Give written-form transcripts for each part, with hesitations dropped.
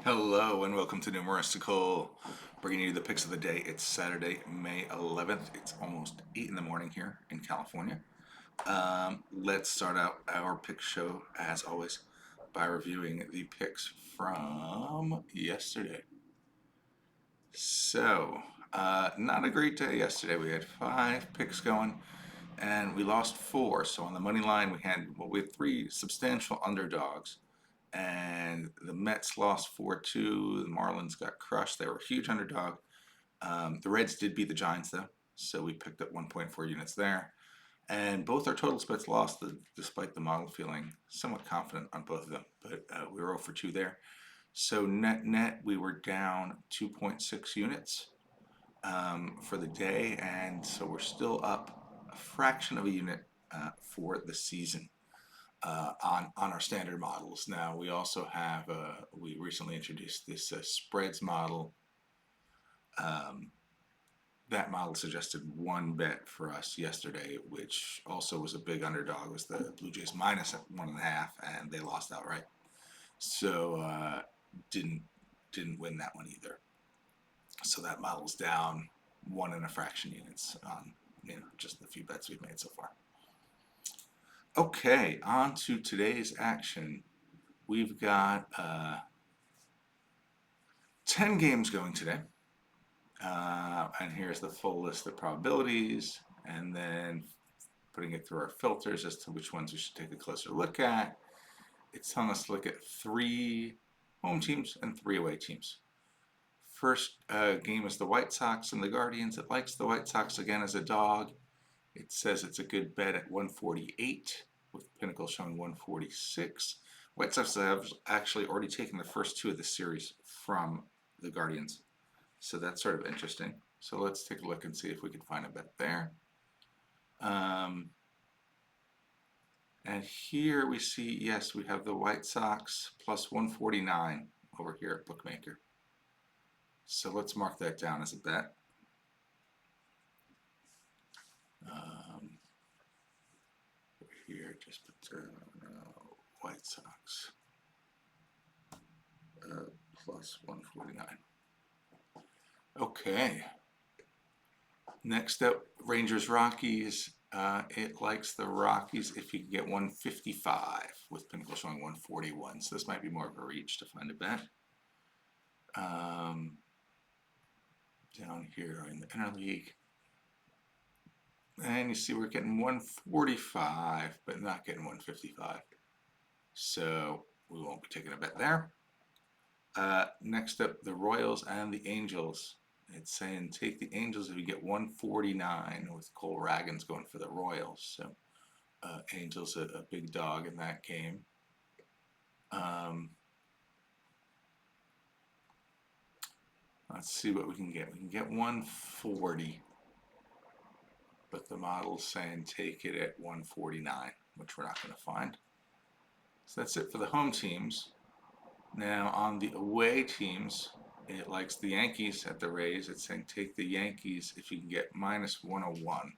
Hello and welcome to Numeristical, bringing you the picks of the day. It's Saturday, May 11th. It's almost 8 in the morning here in California. Let's start out our pick show, as always, by reviewing the picks from yesterday. Not a great day yesterday. We had 5 picks going and we lost 4. So on the money line, we had 3 substantial underdogs. And the Mets lost 4-2. The Marlins got crushed. They were a huge underdog. The Reds did beat the Giants, though, so we picked up 1.4 units there. And both our total splits lost, despite the model feeling somewhat confident on both of them. But we were 0 for 2 there. So net, we were down 2.6 units for the day, and so we're still up a fraction of a unit for the season on our standard models. Now we also have we recently introduced this spreads model. That model suggested one bet for us yesterday, which also was a big underdog. Was the Blue Jays minus 1.5, and they lost outright. So didn't win that one either. So that model's down 1 and a fraction units on just the few bets we've made so far. Okay, on to today's action. We've got 10 games going today. And here's the full list of probabilities, and then putting it through our filters as to which ones we should take a closer look at. It's telling us to look at 3 home teams and 3 away teams. First game is the White Sox and the Guardians. It likes the White Sox again as a dog. It says it's a good bet at 148, with Pinnacle showing 146. White Sox have actually already taken the first 2 of the series from the Guardians. So that's sort of interesting. So let's take a look and see if we can find a bet there. And here we see, yes, we have the White Sox plus 149 over here at Bookmaker. So let's mark that down as a bet. Here, just put White Sox plus 149. Okay. Next up, Rangers Rockies. It likes the Rockies if you can get 155, with Pinnacle showing 141. So this might be more of a reach to find a bet. Down here in the interleague. And you see we're getting 145, but not getting 155. So we won't be taking a bet there. Next up, the Royals and the Angels. It's saying take the Angels if you get 149, with Cole Ragans going for the Royals. So Angels a big dog in that game. Let's see what we can get. We can get 140. But the model's saying take it at 149, which we're not going to find. So that's it for the home teams. Now on the away teams, it likes the Yankees at the Rays. It's saying take the Yankees if you can get minus 101,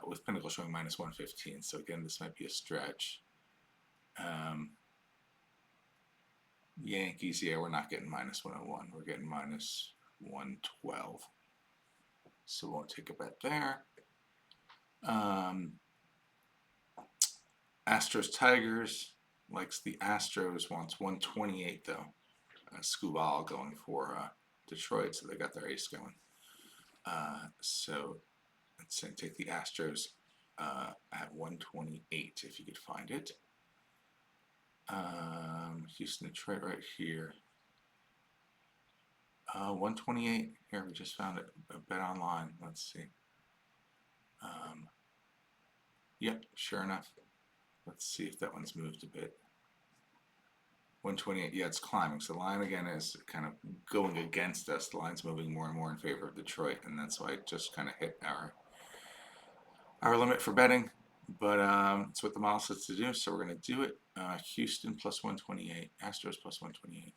with Pinnacle showing minus 115. So again, this might be a stretch. Yankees, yeah, we're not getting minus 101. We're getting minus 112. So we won't take a bet there. Astros Tigers likes the Astros, wants 128 though. Scubal going for Detroit, so they got their ace going. So let's say take the Astros at 128 if you could find it. Houston, Detroit right here. 128. Here, we just found it. A bet online. Let's see. Yep, sure enough. Let's see if that one's moved a bit. 128. Yeah, it's climbing. So the line again is kind of going against us. The line's moving more and more in favor of Detroit, and that's why it just kind of hit our limit for betting. But it's what the model says to do, so we're going to do it. Houston plus 128. Astros plus 128.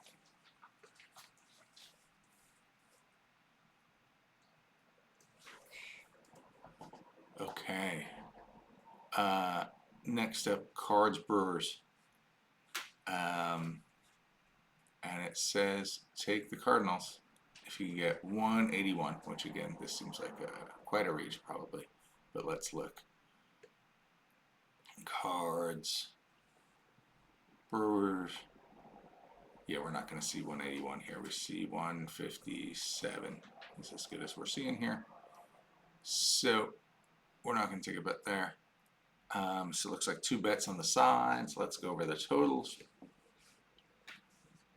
Okay. Next up, Cards Brewers. And it says take the Cardinals if you get 181, which again, this seems like quite a reach probably, but let's look. Cards, Brewers. Yeah, we're not going to see 181 here. We see 157. That's as good as we're seeing here. So we're not going to take a bet there. So it looks like 2 bets on the sides. Let's go over the totals.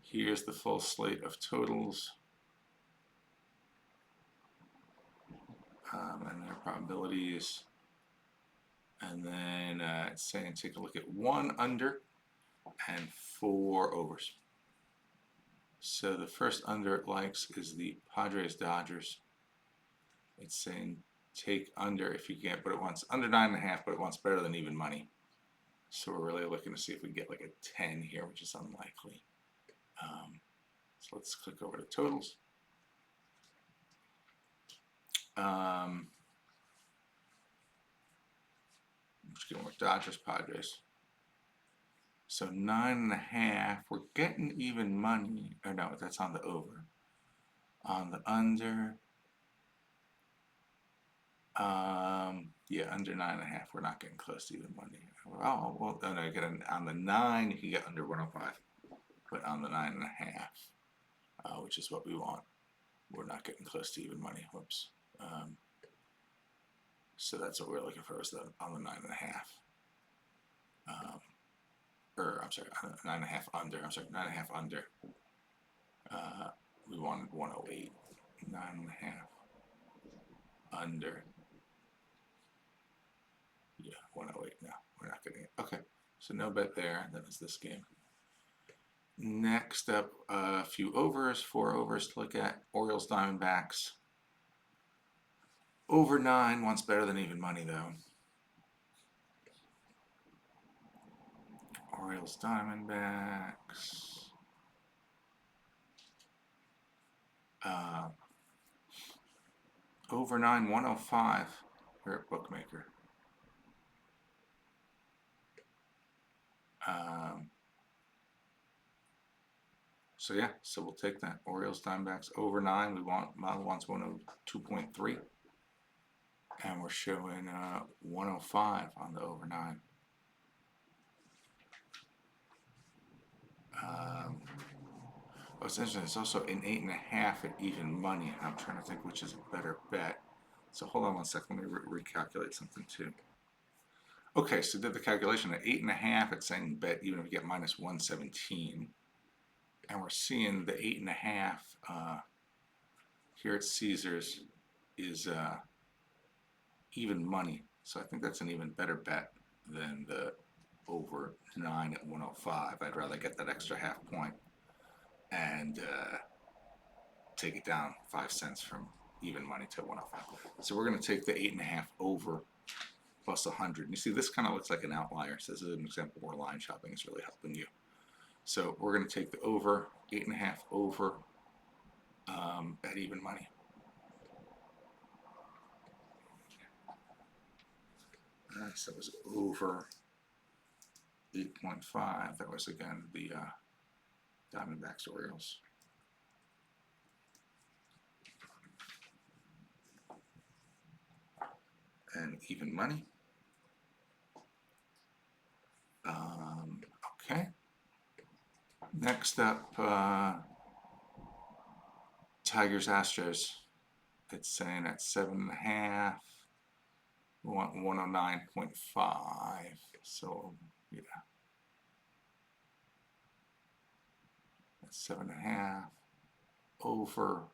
Here's the full slate of totals. And their probabilities. And then it's saying take a look at 1 under and 4 overs. So the first under it likes is the Padres-Dodgers. It's saying take under if you get, but it wants under 9.5, but it wants better than even money. So we're really looking to see if we get like a 10 here, which is unlikely. So let's click over to totals. I'm just going with Dodgers, Padres. So 9.5, we're getting even money. Or no, that's on the over. On the under, yeah, under 9.5, we're not getting close to even money. Oh, well, no, you get on the 9, you can get under 105, but on the 9.5, which is what we want, we're not getting close to even money. Whoops. So that's what we're looking for, is on the 9.5. Or I'm sorry, 9.5 under. I'm sorry, 9.5 under. We wanted 108. 9.5 under. Yeah, 108 now. We're not getting it. Okay, so no bet there. That is this game. Next up, a few overs, 4 overs to look at. Orioles, Diamondbacks. Over 9 wants better than even money though. Orioles, Diamondbacks. Over 9, 105 here at Bookmaker. So yeah, so we'll take that. Orioles, Diamondbacks over 9. We want model wants 102.3, and we're showing 105 on the over 9. Oh, it's interesting. It's also an 8.5 at even money. I'm trying to think which is a better bet. So hold on one second. Let me recalculate something too. Okay, so did the calculation at 8.5. It's saying bet even if you get minus 117. And we're seeing the 8.5 here at Caesars is even money. So I think that's an even better bet than the over 9 at 105. I'd rather get that extra half point and take it down 5 cents from even money to 105. So we're going to take the 8.5 over plus 100. And you see, this kind of looks like an outlier. So this is an example where line shopping is really helping you. So we're going to take the over, 8.5 over at even money. So it was over 8.5. That was again the Diamondbacks Orioles. And even money. Okay. Next up, Tigers Astros. It's saying at 7.5. We want 109.5. So yeah, that's 7.5 over.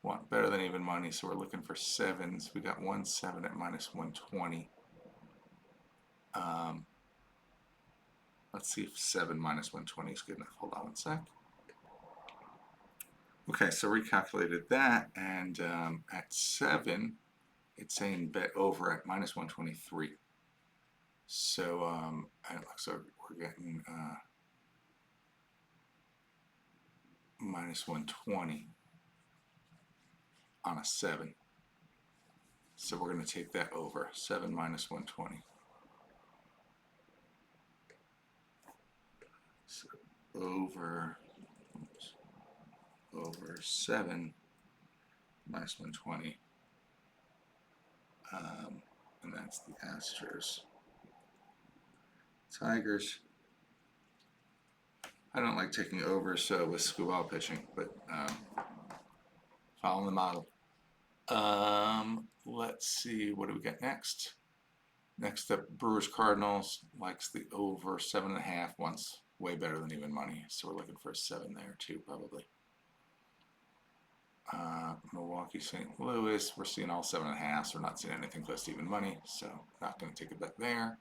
Want better than even money, so we're looking for 7s. We got 1.7 at minus 120. Let's see if 7 minus 120 is good enough. Hold on one sec. Okay, so recalculated that, and at 7, it's saying bet over at minus 123. So it looks like we're getting minus 120 on a 7. So we're going to take that over. 7 minus 120. So over, oops, over 7 minus 120. And that's the Astros. Tigers. I don't like taking over, so with Scubal pitching, but following the model. Let's see, what do we get next? Next up, Brewers Cardinals likes the over 7.5 once, way better than even money. So we're looking for a 7 there too, probably. Milwaukee St. Louis, we're seeing all 7.5, so we're not seeing anything close to even money, so not going to take a bet there.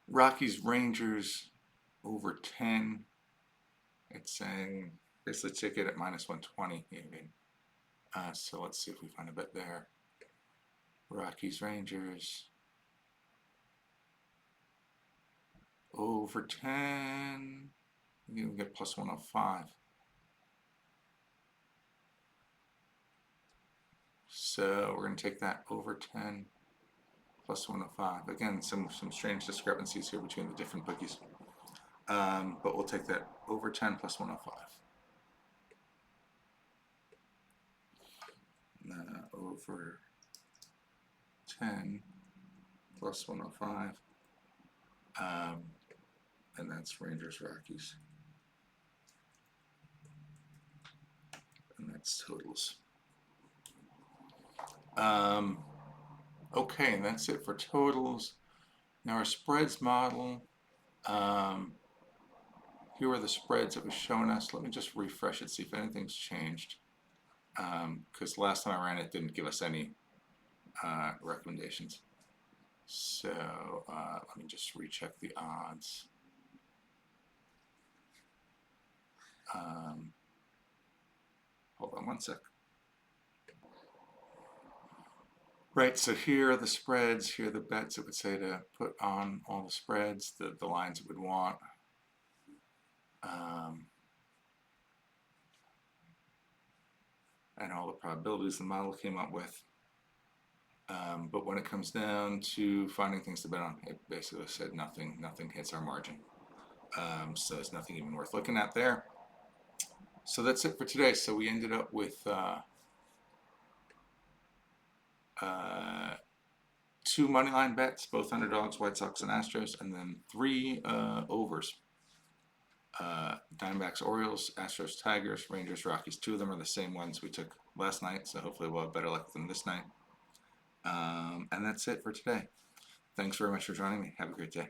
Rockies Rangers over 10. It's saying basically ticket at minus 120 even. So let's see if we find a bet there. Rockies Rangers over 10. You can get plus 105. So we're going to take that over 10 plus 105. Again, some strange discrepancies here between the different bookies. But we'll take that over 10 plus 105. Over 10 plus 105. And that's Rangers Rockies. And that's totals. Okay, and that's it for totals. Now our spreads model. Here are the spreads it was showing us. Let me just refresh it, see if anything's changed. Because last time I ran it didn't give us any recommendations. So let me just recheck the odds. Hold on one sec. Right, so here are the spreads, here are the bets it would say to put on all the spreads, the lines it would want. And all the probabilities the model came up with. But when it comes down to finding things to bet on, it basically said nothing hits our margin. So there's nothing even worth looking at there. So that's it for today. So we ended up with 2 moneyline bets, both underdogs, White Sox and Astros, and then 3 overs. Diamondbacks, Orioles, Astros, Tigers, Rangers, Rockies. 2 of them are the same ones we took last night, so hopefully we'll have better luck than this night. And that's it for today. Thanks very much for joining me. Have a great day.